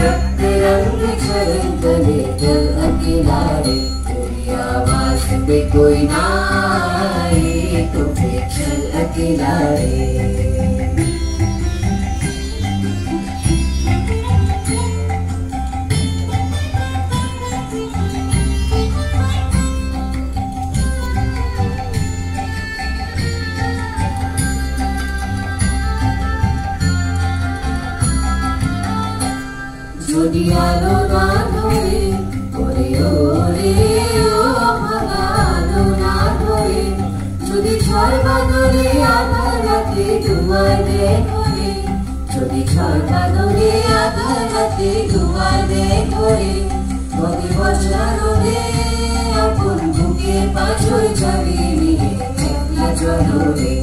रक्त रंग छलकने चल अकेला रे, तेरी आवाज पे कोई ना आए तो फिर चल अकेला रे। যদি আলো না ধরে ওরে ওরে ও ভাঙা আলো না ধরে, যদি ঝড় বাদলে আধার রাতে দুয়ার দেয় ঘরে, যদি ঝড় বাদলে আধার রাতে দুয়ার দেয় ঘরে, বদে বর্ষা রোদে আপন বুকের পাঁচর চালিয়ে নিয়ে একলা চলো রে,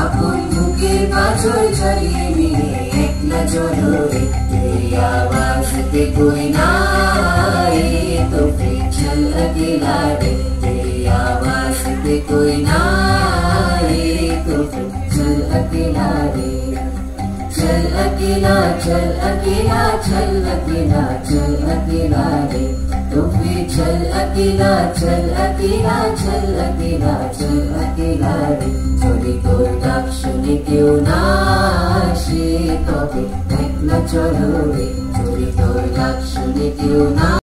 আপন বুকের পাঁচর চালিয়ে নিয়ে একলা চলো রে। तेरी आवाज पे कोई ना आए तो फिर चल अकेला रे, तेरी आवाज पे कोई ना आए तो फिर चल अकेला रे। चल अकेला चल अकेला चल अकेला चल अकेला रे, तो फिर चल अकेला चल अकेला चल अकेला चल अकेला रे। যদি তোর ডাক শুনে কেউ না আসে তবে একলা চলো রে, যদি তোর ডাক শুনে কেউ না